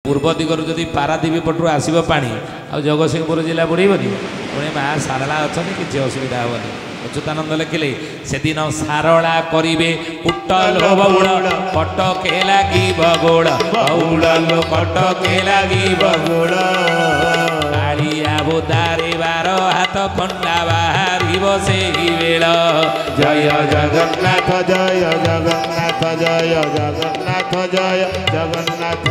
पूर्व दिगरू जदि पारादीप पटू आसब पानी आ जगतसिंहपुर जिला बुड़ेबनी पुणी माँ सारला अच्छा किसी असुविधा हेनी अच्युतानंद लिखिले से दिन सारला करिवे पुटल बौल कटके लगी बगोल बौल कटके लगी बगोल कालिया बुदारे 12 हाथ खंडा बाहरिब सेही बेल जय जगन्नाथ जय जगन्नाथ जय जगन्नाथ जय जगन्नाथ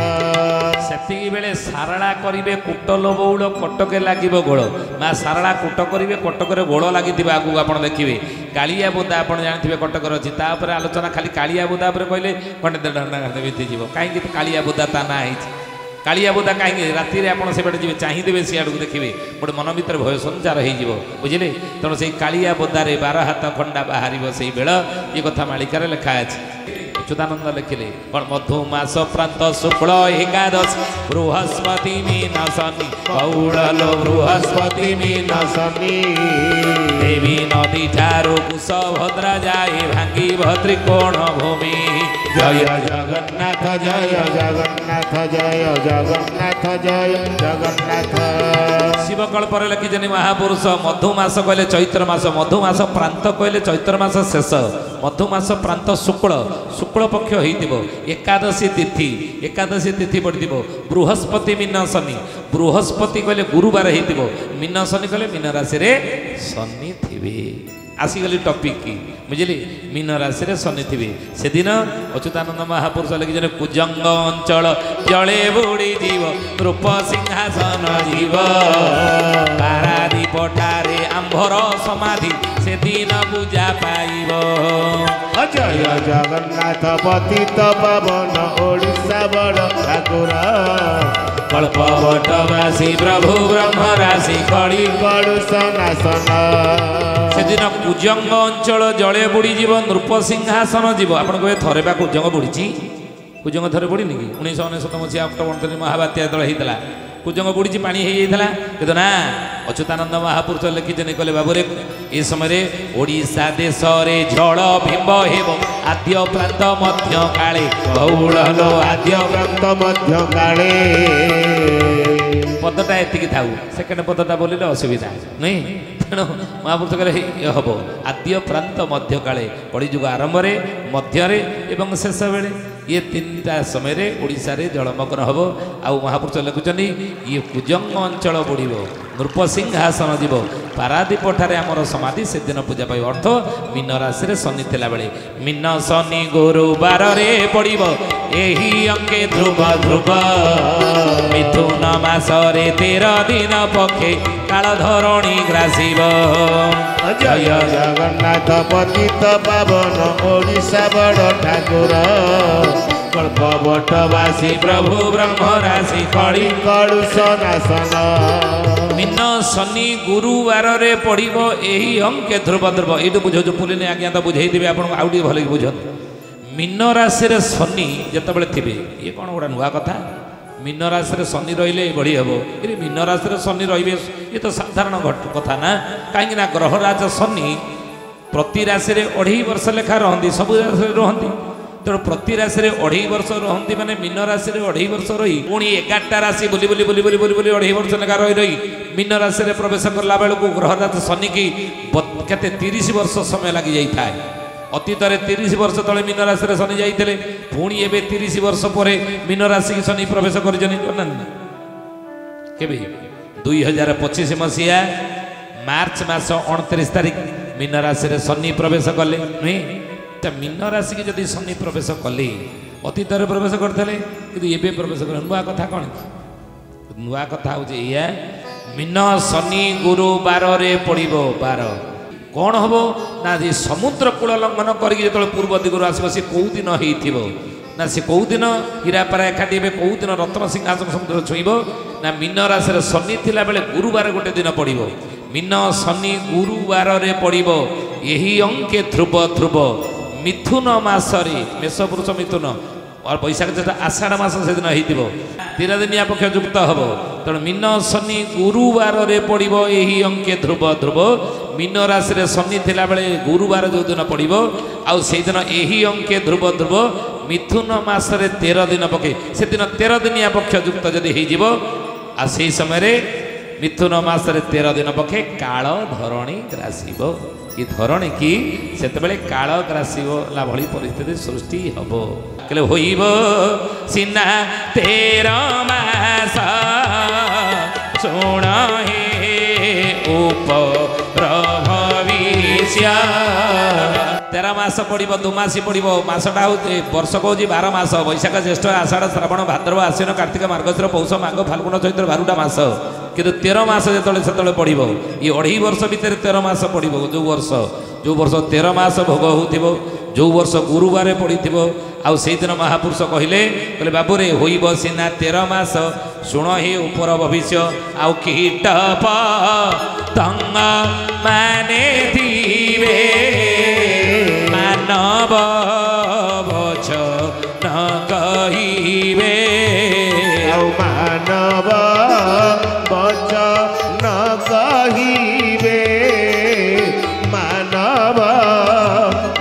सेतिकी बेले सारला करिवे कुटल बौल कटके लागिब गोल माँ सारला कुट करिवे कटकरे गोल लागिथिबा आगु आपण देखिबे कालिया बुदा आपण जानिथिबे कटकर अछि ता ऊपर आलोचना खाली कालिया बुदा ऊपर कहले खंडे दंडा बीती जीव काहे कि कालिया बुदा ता ना हिची कालिया बुदा कहीं राति आप से जी चाहिए सियाड़ को देखिए गोटे मन भर भय संचार हो बुझे तेणु से कालिया बुदारे 12 हाथ खंडा बाहर से बेल ये कथा मालिकार लिखा है अच्युतानंद लिखिले कौन मधुमास प्रांत शुक्ल एकादश बृहस्पति मीन शनि कौड़ल बृहस्पति मीन शनि देवी नदी ठारू कुशभद्रा जाए भांगी त्रिकोण भूमि जय जगन्नाथ जय जगन्नाथ जय जगन्नाथ जय जगन्नाथ शिवकल्प लिखिजन महापुरुष मधुमास कहले चैत्र मास मधुमास प्रांत कहले चैत्र मास शेष मधुमास प्रांत शुक्ल शुक्ल पक्ष हो एकादशी तिथि पड़ी बृहस्पति मीन शनि बृहस्पति कहले गुरुवार हो मीन शनि कहले मीन राशि रे शनि थे आसीगली टॉपिक की बुझे मीन राशि रे शनि थे से दिन अच्युतानंद महापुरुष लिखिजन कुजंग अंचल जले बुड़ी जीव रूप सिंहासन जीव पारादीप ठारे आंभर समाधि से दिन पूजा पाइब जय जगन्नाथ पतित पावन ओडिशा बड़ ठाकुर कल्पवटवासी प्रभु ब्रह्म राशि कड़ी कड़ु सनासन से दिन कुजंग अंचल जले बुड़ी जीव नृप सिंहासन जीव आप थरे बा कुजंग बुड़ी कुजंग थरे बुड़ी कि 1999 मसीहा अक्टोबर 3 महाबात्या तले होता कुजंग बुड़ी पानी हो जाता कि ना अच्युतानंद महापुरुष लिखिजन कहले बाबूरे ये समय ओडिशा देश रे जल बिंब हेब आद्य प्रांत मध्य काले बौल आद्य प्रांत मध्य काले पदटा एति थाऊ सेकेंड पदटा बोलिले असुविधा नहीं तेणु महापुरुष कहले हम आद्य प्रांत मध्य काले कलिजुग आरंभ मध्य एवं शेष बेले ये 3टा समय ओडिशा रे जलमग्न हम आउ महापुरुष लिखुचनी ये कुजंग अंचल बुड़ब नृप सिंहासन जीव पारादीप ठारे आमर समाधि से दिन पूजा पाइब अर्थ मीन राशि रे शनि थिला बेले मीन शनि गुरुवार रे पड़िब एही अंके ध्रुव ध्रुव मिथुन मास रे 13 दिन पक्षे काल धरणी ग्रासिब जय जगन्नाथ पतित पावन ओडिशा बड़ ठाकुर कल्पवटवासी प्रभु ब्रह्म राशि कड़ी कड़ु सनासन मीन शनि गुरुवार रे पड़िब एही अंके ध्रुव ध्रुव ये बुझे पुलिने आज्ञा तो बुझेदेवी आप भल बुझ मीन राशि रे शनि जिते थे ये कौन गोटे नुआ कथा मीन राशि रे शनि रहिले बढ़ी हम ये मीन राशि रे शनि रे ये तो साधारण कथा ना कहीं ग्रहराज शनि प्रति राशि रे 2.5 वर्ष लेखा रहती सब राशि रहती तेणु प्रति राशि रे 2.5 वर्ष रहती माने मीन राशि रे 2.5 वर्ष रही पुणी 11टा राशि बुली 2.5 वर्ष लेखा रही मीन राशि रे प्रवेश करला बेलू ग्रहराज शनि की केते 30 वर्ष समय लगी जाए अतीत 30 वर्ष तले मीन राशि रे शनि जाइते पुणी एबे 30 वर्ष पर मीन राशि की शनि प्रवेश कर 2025 मसीहा मार्च मास 29 तारिख मीन राशि रे शनि प्रवेश कले नुहे तो मीन राशि की जदि शनि प्रवेश कले अतीत प्रवेश करते कि प्रवेश कर नुआ कथा कौन नुआ कथा हूँ या मीन शनि गुरुवार रे पड़िब 12 कौन हम ना समुद्र कूल लंघन करके पूर्व दिगरू आसब सी कौ दिन हो ना सी कौ दिन हीरापारा एकाठी कौ दिन रत्न सिंहासन समुद्र छुईब ना मीन राशि रे शनि थिला बेले गुरुवार गोटे दिन पड़िब मीन शनि गुरुवार रे पड़िब यही अंके ध्रुव ध्रुव मिथुन मासरे मेष पुरुष मिथुन और बैशाख जेठ आषाढ़ मास से दिन हो 13 दिनिया पक्ष युक्त हम तेणु मीन शनि गुरुवार रे पड़िब यही अंके ध्रुव ध्रुव मीन राशि रे शनि थिला बेले गुरुवार जो दिन पड़िब आउ से दिन यही अंके ध्रुव ध्रुव मिथुन मासरे 13 दिन पके से दिन 13 दिनिया पक्ष युक्त जदि हो आ से समय मिथुन मासरे 13 दिन पके काल धरणी ग्रासीब कि धरणी की से काल ग्रासीब ला भली परिस्थिति सृष्टि हम कहले होइब सिना 13 मास सुण हे उपर भविष्य 13 मास पड़ो दुमासी पड़ो मसटा हूँ वर्ष को 12 मास वैशाख ज्येष्ठ आषाढ़ श्रावण भाद्रव आश्विन कार्तिक मार्गशीर पौष माघ फाल्गुन चैत्र 12टा मास किंतु 13 मास जो पड़ो ये 2.5 वर्ष भितर 13 मास पड़ो जो वर्ष 13 मास भोग हो जो वर्ष गुरुवार पड़ी आउ से दिन महापुरुष कहले बाबूरे होइब सिना 13 मास शुण हे उपर भविष्य आउ कीट पतंग माने दिवे मानव वचन कहिबे आउ मानव वचन कहिबे मानव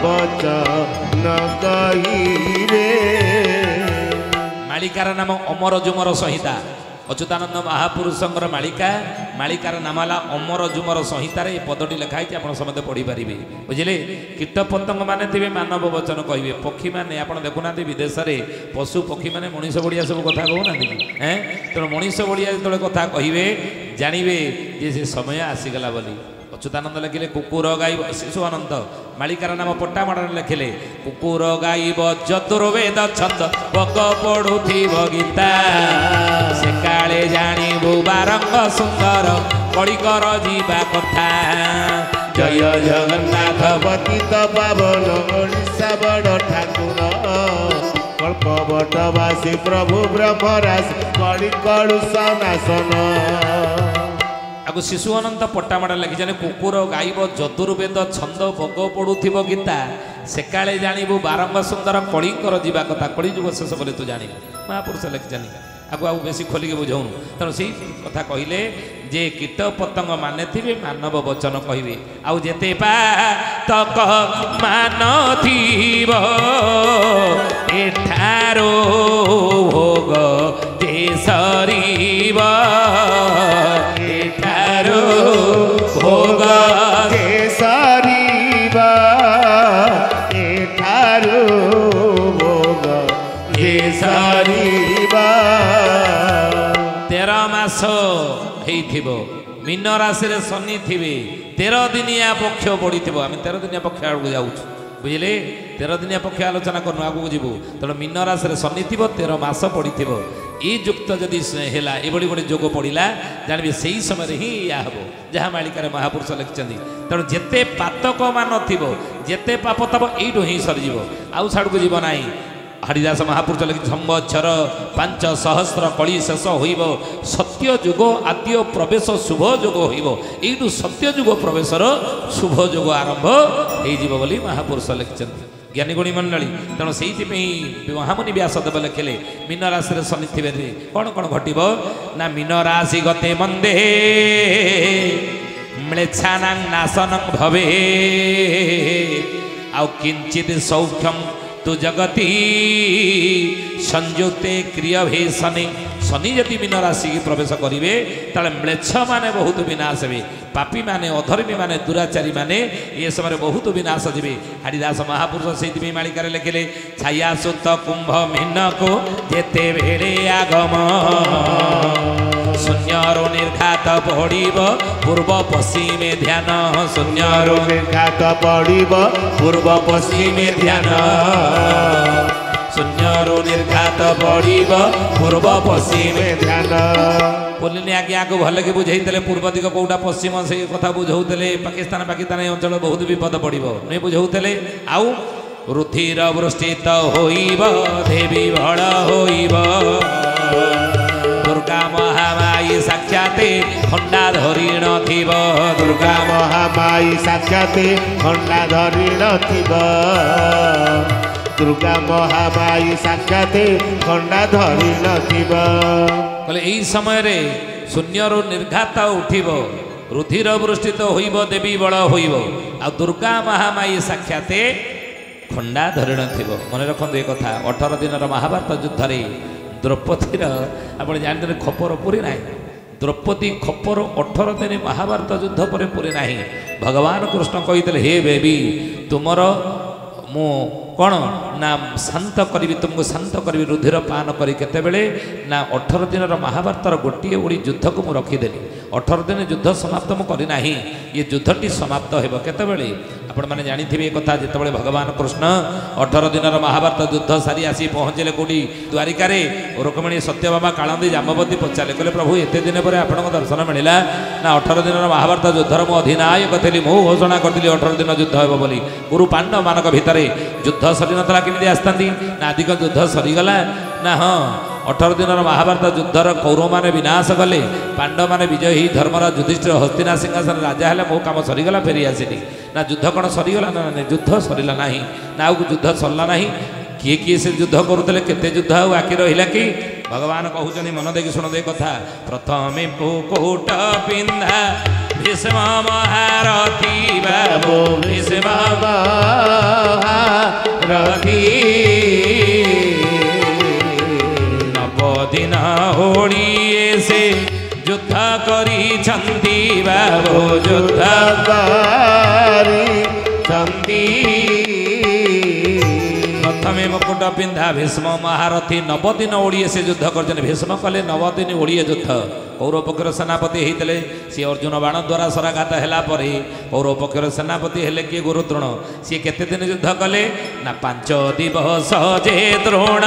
वचन कहिबे। मालिकार नाम अमर जुमर संहिता अच्युतानंद महापुरुषंकर मालिकार नाम है अमर जुमर संहितार ये पदटी लिखाई आप समस्त पढ़ी पारे बुझे कीट पतंग मैंने थे मानव वचन कहे पक्षी मैंने आप देखुना विदेश में पशु पक्षी मैंने मनीष भाया सब कथा कहना तेणु मनीष भाया जो कथा कहे जानवे जे से समय आसीगला बोली अच्युतानंद लिखिले कुकुर गाइब शिशु अनंत मालिकार नाम पट्टामण लिखिले कुकुर गाइब चतुर्वेद छंद पग पढ़ुथिब गीता से काले जानिबु बारंग सुंदर कड़िकर जीवा कथा जय जगन्नाथ पतित पावन ओडिशा बड़ ठाकुर कल्पवटवासी प्रभु ब्रह्मराज कड़िकड़ु सनासन आगु शिशु अनंत पट्टामड़ा लिखिछन कुकुर गाइब जदुर्वेद छंद भोग पड़ुथिब गीता से काले जानिबु बारंग सुंदर कलिंकर जीवा कथा कली जुग शेष बोले तू जानिबु महापुरुष लिखिछन आगु आउ बेसी खोलिके बुझौनु तेणु से कथा कहले जे कीट पतंग माने थिबे मानव वचन कहिबे आउ जेते पातक मान थिब एठारो भोग केसरीब एठारो भोग केसरीबा एठारो भोग केसरीबा 13 मास हेइथिबो मीन राशि रे शनि थिबे 13 दिनिया पक्ष पड़ी आम 13 दिनिया पक्ष आगे जाऊँ बुझे 13 दिनिया पक्ष आलोचना करनु आगू जीवु तेणु मीन राशि रे शनि थी 13 मास पड़ी ये युक्त जदि है ये गोटे जोग पड़ा जानवे से ही समय ही या हम जहाँ मालिकार महापुरुष लिखिं तेणु जिते पातक मान थी जिते पाप तब यू ही सरीज आउ छाड़ को जीव ना हरिदास महापुरुष लिखि संवत्सर 5 सहस्र कली शेष होइब सत्य जुग आद्य प्रवेश शुभ जुग होइब यू सत्य जुग प्रवेशर शुभ जुग आरंभ हो महापुरुष लिखिं ज्ञानी गुणी मंडली तेणु से महामुनि व्यासदेव लिखिले मीन राशि शनि थे कौन कौन घटब ना मीन राशि गते मंदे म्लेच्छानां नाशनं भवे आउ किंचित सौख्यम तु जगती संयुक्ते क्रियभे शनि शनि यदि मीन राशि की प्रवेश करेंगे ताले म्लेच्छ माने बहुत विनाश हे पापी माने अधर्मी माने दुराचारी माने ये समय बहुत विनाश जीवे हरिदास महापुरुष से मालिकार लिखिले छाया सुत कुंभ मीन को जेते बेले आगम शून्यरो निर्घात पड़ब पूर्व पश्चिमे ध्यान शून्यरो निर्घात पड़ब पूर्व पश्चिमे ध्यान शून्यरो निर्घात पड़ब पूर्व पश्चिमे ध्यान बोलिनी आगे आगे भल कि बुझे पूर्व दिग कौटा पश्चिम से कथा बुझाऊे पाकिस्तान अंचल बहुत विपद पड़ब नहीं बुझाऊे आउ रुधिर वृष्टित होइब देवी बड़ होइब दुर्गा महामाई साक्षाते खंडा धरिण थिब दुर्गा महामाई साक्षाते खंडा धरिण थिब दुर्गा महामाई साक्षाते खंडा धरिण थिब कहले एई समय रे शून्यरो निर्घात उठिब रुधिर वृष्टित होइब देवी बड़ होइब आ दुर्गा महामाई साक्षाते ଖଣ୍ଡା ଧରି ନଥିବ। ମନେ ରଖନ୍ତୁ ଏ କଥା। 18 ଦିନର ମହାଭାରତ ଯୁଦ୍ଧରେ ଦ୍ରୌପଦୀର ଆପଣ ଜାଣିଥିଲେ ଖପର ପୁରୀ ନାହିଁ। ଦ୍ରୌପଦୀ ଖପର 18 ଦିନ ମହାଭାରତ ଯୁଦ୍ଧ ପରେ ପୁରୀ ନାହିଁ। ଭଗବାନ କୃଷ୍ଣ କହିଥିଲେ ହେ ବେବି ତୁମର ମୁଁ କ'ଣ ନା ଶାନ୍ତ କରିବି, ତୁମକୁ ଶାନ୍ତ କରିବି ରୁଧିର ପାନ କରି। କେତେବେଳେ ନା 18 ଦିନର ମହାଭାରତର ଗୋଟିଏ ଓଳି ଯୁଦ୍ଧକୁ ମୁଁ ରଖିଦେଲି। 18 ଦିନ ଯୁଦ୍ଧ ସମାପ୍ତ ମୁଁ କରିନାହିଁ। ଏ ଯୁଦ୍ଧଟି ସମାପ୍ତ ହେବ କେତେବେଳେ? ଆପଣମାନେ ଜାଣିଥିବେ ଏ କଥା। ଯେତେବେଳେ ଭଗବାନ କୃଷ୍ଣ 18 ଦିନର ମହାଭାରତ ଯୁଦ୍ଧ ସାରି ଆସି ପହଞ୍ଚିଲେ କେଉଁଠି ଦ୍ୱାରିକାରେ, ରୁକ୍ମିଣୀ ସତ୍ୟଭାମା କାଳନ୍ଦୀ ଜାମ୍ବବତୀ ପଚାରିଲେ, କହିଲେ ପ୍ରଭୁ ଏତେ ଦିନ ପରେ ଆପଣଙ୍କ ଦର୍ଶନ ମିଳିଲା ନା 18 ଦିନର ମହାଭାରତ ଯୁଦ୍ଧର ମୁଁ ଅଧିନାୟକ ଥିଲି, ମୁଁ ଘୋଷଣା କରିଥିଲି 18 ଦିନ ଯୁଦ୍ଧ ହେବ ବୋଲି। ଗୁରୁ ପାଣ୍ଡବମାନଙ୍କ ଭିତରେ ଯୁଦ୍ଧ ସରିନଥିଲା, କେମିତି ଆସିଥାନ୍ତି ନା ଆଦିକ ଯୁଦ୍ଧ ସରିଗଲା ନା? ହଁ 18 ଦିନର ମହାଭାରତ ଯୁଦ୍ଧର କୌରବମାନେ ବିନାଶ କଲେ, ପାଣ୍ଡବମାନେ ବିଜୟ ହୋଇ ଧର୍ମରାଜ ଯୁଧିଷ୍ଠିର ହସ୍ତିନା ସିଂହାସନ ରାଜା ହେଲେ, ମୋ କାମ ସରିଗଲା ଫେରି ଆସିଲି ନା? ଯୁଦ୍ଧ କ'ଣ ସରିଗଲା ନା? ଯୁଦ୍ଧ ସରିଲା ନାହିଁ ନା, ଆଉ ଯୁଦ୍ଧ ସରିଲା ନାହିଁ। କିଏ କିଏ ସେ ଯୁଦ୍ଧ କରୁଥିଲେ, କେତେ ଯୁଦ୍ଧ ଆଉ ବାକି ରହିଲା କି? ଭଗବାନ କହୁଛନ୍ତି ମନ ଦେଇକି ଶୁଣ ଦେ କଥା। ପ୍ରଥମେ ମୁକୁଟ ପିନ୍ଧା ଭୀଷ୍ମ ମହାରଥୀ ବାବୁ, ଭୀଷ୍ମ ମହାରଥୀ ଦିନ ଓଳିଏ ସେ ଯୁଦ୍ଧ କରିଛନ୍ତି ବାବୁ, ଯୁଦ୍ଧ କରିଛନ୍ତି। ପ୍ରଥମେ ମୁକୁଟ ପିନ୍ଧା ଭୀଷ୍ମ ମହାରଥୀ 9 ଦିନ ଓଳିଏ ସେ ଯୁଦ୍ଧ କରିଛନ୍ତି। ଭୀଷ୍ମ କଲେ 9 ଦିନ ଓଳିଏ ଯୁଦ୍ଧ। କୌରବ ପକ୍ଷର ସେନାପତି ହେଇଥିଲେ ସିଏ ଅର୍ଜୁନ ବାଣ ଦ୍ୱାରା ଶରାଘାତ ହେଲା ପରେ କୌରବ ପକ୍ଷର ସେନାପତି ହେଲେ କିଏ? ଗୁରୁଦ୍ରୋଣ। ସିଏ କେତେ ଦିନ ଯୁଦ୍ଧ କଲେ ନା 5 ଦିବସ ଯେ ଦ୍ରୋଣ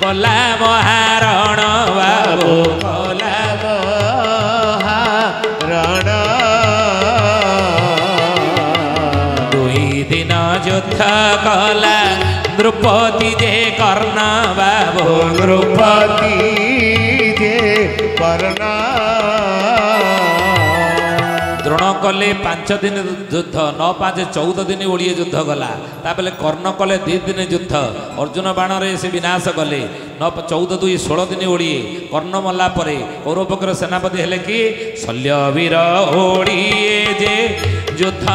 କଲା ମହାରଣ ବାବୁ, କଲା ମହାରଣ। 2 ଦିନ ଯୁଦ୍ଧ କଲା ଦ୍ରୌପଦୀ ଯେ କର୍ଣ୍ଣ ବାବୁ, ଦ୍ରୌପଦୀ ଯେ କର୍ଣ୍ଣ। ଦ୍ରୋଣ କଲେ 5 ଦିନ ଯୁଦ୍ଧ, 9 5 14 ଦିନ ଓଳିଏ ଯୁଦ୍ଧ ଗଲା। ତାପରେ କର୍ଣ୍ଣ କଲେ 2 ଦିନ ଯୁଦ୍ଧ, ଅର୍ଜୁନ ବାଣରେ ସେ ବିନାଶ କଲେ। 14 2 16 ଦିନ ଓଳିଏ। କର୍ଣ୍ଣ ମଲା ପରେ କୌରବ ପକ୍ଷର ସେନାପତି ହେଲେ କି? ଶଲ୍ୟବୀର ଓଳିଏ ଯେ ଯୁଦ୍ଧ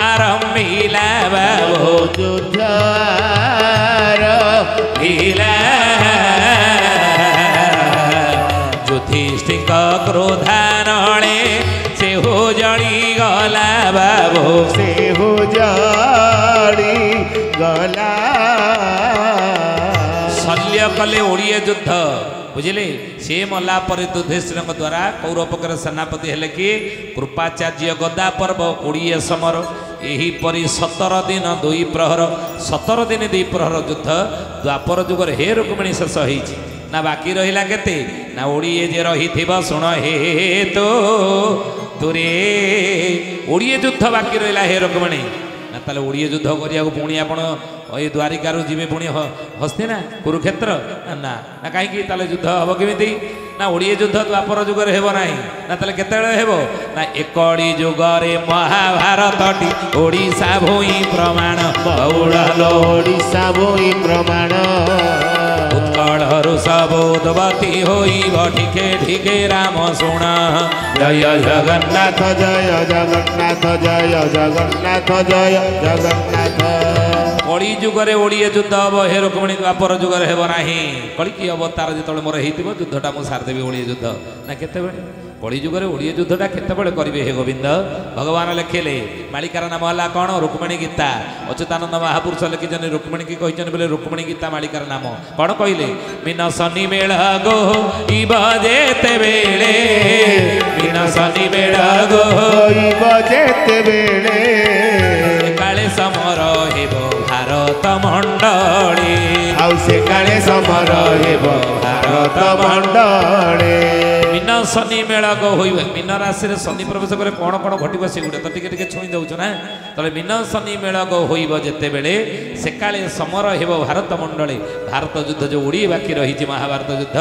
ଆରମ୍ଭିଲା ବାବୁ, ଯୁଦ୍ଧ ଆରମ୍ଭିଲା। ଯୁଧିଷ୍ଠିଙ୍କ କ୍ରୋଧାନଳେ ସେହୁ ଜଳି ଗଲା ବାବୁ, ସେହୁ ଜଳି ଗଲା। ଶଲ୍ୟ କଲେ ଓଳିଏ ଯୁଦ୍ଧ, ବୁଝିଲେ? ସେ ମଲା ପରେ ଯୁଧିଷ୍ଠିରଙ୍କ ଦ୍ୱାରା କୌରବ ପକ୍ଷର ସେନାପତି ହେଲେ କି? କୃପାଚାର୍ଯ୍ୟ। ଗଦା ପର୍ବ ଓଳିଏ ସମର। ଏହିପରି 17 ଦିନ 2 ପ୍ରହର, 17 ଦିନ 2 ପ୍ରହର ଯୁଦ୍ଧ ଦ୍ୱାପର ଯୁଗରେ ହେ ରୁକ୍ମିଣୀ ଶେଷ ହେଇଛି ନା? ବାକି ରହିଲା କେତେ ନା? ଓଳିଏ ଯେ ରହିଥିବ ଶୁଣ ହେ ତୋ ତୁରେ, ଓଳିଏ ଯୁଦ୍ଧ ବାକି ରହିଲା ହେ ରୁକ୍ମିଣୀ ନା? ତାହେଲେ ଓଳିଏ ଯୁଦ୍ଧ କରିବାକୁ ପୁଣି ଆପଣ ଏଇ ଦ୍ୱାରିକାରୁ ଯିବେ ପୁଣି ହସ୍ତିନା କୁରୁକ୍ଷେତ୍ର ନା? ନା କାହିଁକି? ତାହେଲେ ଯୁଦ୍ଧ ହେବ କେମିତି ନା? ଓଳିଏ ଯୁଦ୍ଧ ଦ୍ୱାପର ଯୁଗରେ ହେବ ନାହିଁ ନା? ତାହେଲେ କେତେବେଳେ ହେବ ନା? 1 ଯୁଗରେ ମହାଭାରତଟି ଓଡ଼ିଶା ଭୂଇଁ ପ୍ରମାଣ, ବଉଳ ଓଡ଼ିଶା ଭୂଇଁ ପ୍ରମାଣ। ଉତ୍କଳରୁ ସବୁଦବତୀ ହୋଇବ ଠିକେ ଠିକେ ରାମ ଶୁଣ। ଜୟ ଜଗନ୍ନାଥ, ଜୟ ଜଗନ୍ନାଥ, ଜୟ ଜଗନ୍ନାଥ, ଜୟ ଜଗନ୍ନାଥ। କଳି ଯୁଗରେ ଓଳିଏ ଯୁଦ୍ଧ ହେବ ହେ ରୁକ୍ମିଣୀ, ଦ୍ୱାପର ଯୁଗରେ ହେବ ନାହିଁ। କଳିକି ଅବତାର ଯେତେବେଳେ ମୋର ହେଇଥିବ ଯୁଦ୍ଧଟା ମୁଁ ସାରିଦେବି ଓଳିଏ ଯୁଦ୍ଧ ନା? କେତେବେଳେ? କଳି ଯୁଗରେ ଓଳିଏ ଯୁଦ୍ଧଟା କେତେବେଳେ କରିବେ ହେ ଗୋବିନ୍ଦ? ଭଗବାନ ଲେଖିଲେ। ମାଳିକାର ନାମ ହେଲା କ'ଣ? ରୁକ୍ମିଣୀ ଗୀତା। ଅଚ୍ୟୁତାନନ୍ଦ ମହାପୁରୁଷ ଲେଖିଛନ୍ତି ରୁକ୍ମିଣୀ କି କହିଛନ୍ତି ବୋଲେ ରୁକ୍ମିଣୀ ଗୀତା ମାଳିକାର ନାମ। କ'ଣ କହିଲେ? ମିନ ଶନି ମେଳ ଗୋଇବ ଯେତେବେଳେ, ମିନ ଶନି ମେଳ ଗୋଇବ ଯେତେବେଳେ, କାଳେ ସମର ହେବ ଭାରତ ମଣ୍ଡଳୀ, ଆଉ ସେ କାଳେ ସମର ହେବ ଭାରତ ମଣ୍ଡଳୀ। ମିନ ଶନି ମେଳକ ହୋଇବ। ମିନ ରାଶିରେ ଶନି ପ୍ରବେଶ କଲେ କ'ଣ କ'ଣ ଘଟିବ ସେଗୁଡ଼ା ତ ଟିକେ ଟିକେ ଛୁଇଁ ଦେଉଛୁ ନା? ତାହେଲେ ମିନ ଶନି ମେଳକ ହୋଇବ ଯେତେବେଳେ, ସେକାଳେ ସମର ହେବ ଭାରତ ମଣ୍ଡଳୀ। ଭାରତ ଯୁଦ୍ଧ ଯେଉଁ ଓଡ଼ି ବାକି ରହିଛି ମହାଭାରତ ଯୁଦ୍ଧ,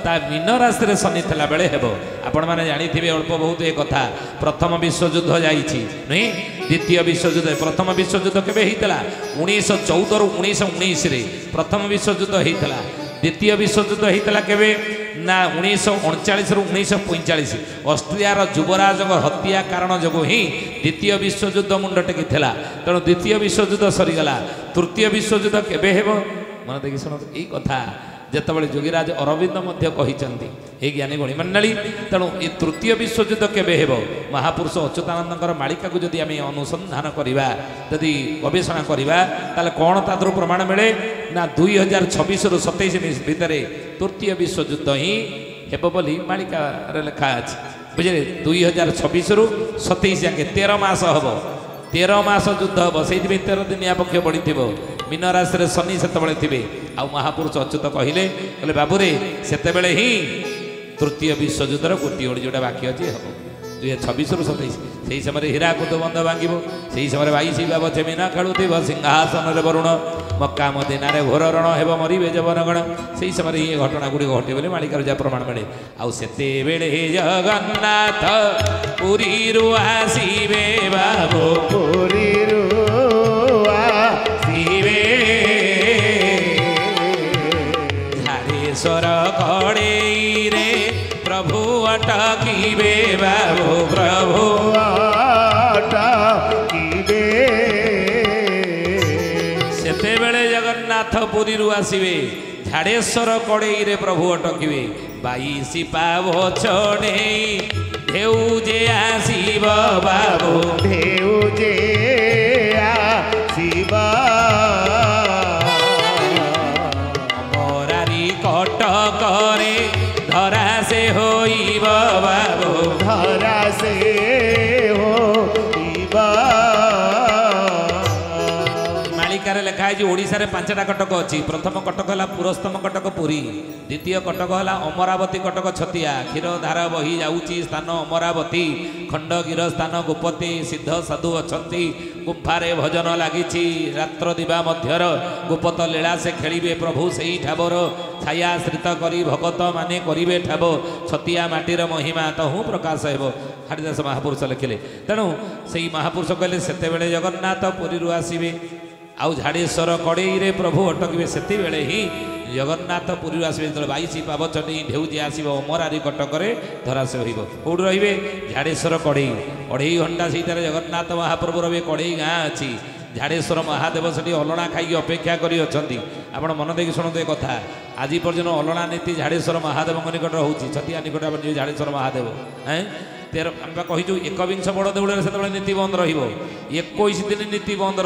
ତା ମିନ ରାଶିରେ ଶନି ଥିଲାବେଳେ ହେବ। ଆପଣମାନେ ଜାଣିଥିବେ ଅଳ୍ପ ବହୁତ ଏ କଥା। ପ୍ରଥମ ବିଶ୍ୱଯୁଦ୍ଧ ଯାଇଛି ନୁହେଁ? ଦ୍ୱିତୀୟ ବିଶ୍ୱଯୁଦ୍ଧ। ପ୍ରଥମ ବିଶ୍ୱଯୁଦ୍ଧ କେବେ ହେଇଥିଲା? 1914ରୁ 1919ରେ ପ୍ରଥମ ବିଶ୍ୱଯୁଦ୍ଧ ହେଇଥିଲା। ଦ୍ୱିତୀୟ ବିଶ୍ୱଯୁଦ୍ଧ ହେଇଥିଲା କେବେ ନା 1939ରୁ 1945। ଅଷ୍ଟ୍ରିଆର ଯୁବରାଜଙ୍କ ହତ୍ୟା କାରଣ ଯୋଗୁଁ ହିଁ ଦ୍ୱିତୀୟ ବିଶ୍ୱଯୁଦ୍ଧ ମୁଣ୍ଡ ଟେକିଥିଲା। ତେଣୁ ଦ୍ୱିତୀୟ ବିଶ୍ୱଯୁଦ୍ଧ ସରିଗଲା। तृतीय विश्वयुद्ध केबे हेब मन देखि शुण यही कथा जेतबळे जोगीराज अरविंद मध्य कहिचंती हे ज्ञानी गणी मंडली तेणु ये तृतीय विश्वयुद्ध केबे हेब महापुरुष अच्युतानंदकर मालिका को जदि आमे अनुसंधान करिबा जदि गवेषणा करिबा ताले कोन तादर प्रमाण मिले ना 2026 रु 27 भितरे तृतीय विश्वयुद्ध ही हेब बोली मालिका रे लिखा अछि बुझले 2026 रु 27 जाके 13 मास हबो 13 मास युद्ध हम से 13 दिनिया पक्ष बढ़ी मीन राशि में शनि से थे आ महापुरुष अच्युत कहले बाबूरे से ही तृतीय विश्वयुद्धर गोटे गोटे जोटा बाकी अच्छे हम 2026 रु 27 से समय हीराकुद बंध भांग से समय 22 बाब मीना खेलुव सिंहासन वरुण मक्का मदीना घोर रण हेब मरीबे जवनगण से समय ये घटना गुड़ी घटे बोले मालिकार जहाँ प्रमाण मिले आते जगन्नाथ पुरी आसीबे बाबू पुरी आसीबे झारेश्वर कड़े रे प्रभु अटकीबे बाबू प्रभु अटकीबे सेतेबेले जगन्नाथ पुरी आसीबे झाड़ेश्वर कड़े रे प्रभु अटकीबे 22 पाव चढ़े ढेउजे आसीब बाबू ढेउजे आसीब मोरारी कटक रे धरा से होइब बाबू धरा से होइब मालिकार लिखा है ओडिशा रे 5टा कटक अच्छी प्रथम कटक है पुरस्तम कटक पुरी द्वितीय कटक है अमरावती कटक छतिया क्षीरधारा बही जाऊँगी स्थान अमरावती खंडगिर स्थान गोपति सिद्ध साधु अच्छा गुंफारे भजन लगी रात्र दिवा मध्यर गोपत लीला से खेलिए प्रभु से ही ठावर छायाश्रित करी भगत माने करिवे ठाव छतिया माटीर महिमा तहु प्रकाश हेब हरिदास महापुरुष लिखिले तेणु से महापुरुष कहले सेतेबेले जगन्नाथ पुरी आसीबे आउ झाड़ेश्वर कड़े रे प्रभु अटकबे सेते बेले ही जगन्नाथ पुरी आसबे जो 22 पाव चढ़ी ढेउजी आसब अमरारी कटक धरा से हो कौट रे झाड़ेश्वर कड़े 2.5 घंटा से जगन्नाथ महाप्रभु रे कड़े गाँ अच्छी झाड़ेश्वर महादेव से अलणा खाई अपेक्षा कर आपण मन देखिए शुणु कथा आज पर्यटन अलणा नीति झाड़ेश्वर महादेव निकट हो छतिया निकट झाड़ेश्वर महादेव हैं 13 कहीचु 21 बड़ देउल से नीति बंद रही दिन नीति बंद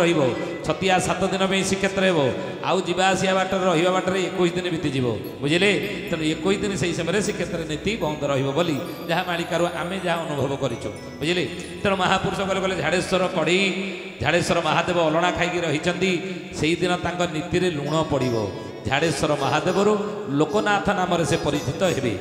रतिया 7 दिन में श्रीक्षेत्र हो आउ जावासिया बाट रहा बाटर 21 दिन बीतीज बुझे तेणु 21 दिन से समय श्रीक्षेत्र नीति बंद रही जहाँ मालिकार आम जहाँ अनुभव करूँ बुझे तेणु महापुरुष कहले झाड़ेश्वर कड़ी झाड़ेश्वर महादेव अलणा खाई रही से दिन नीति लुण पड़ झाड़ेश्वर महादेव लोकनाथ नाम से परिचित हे।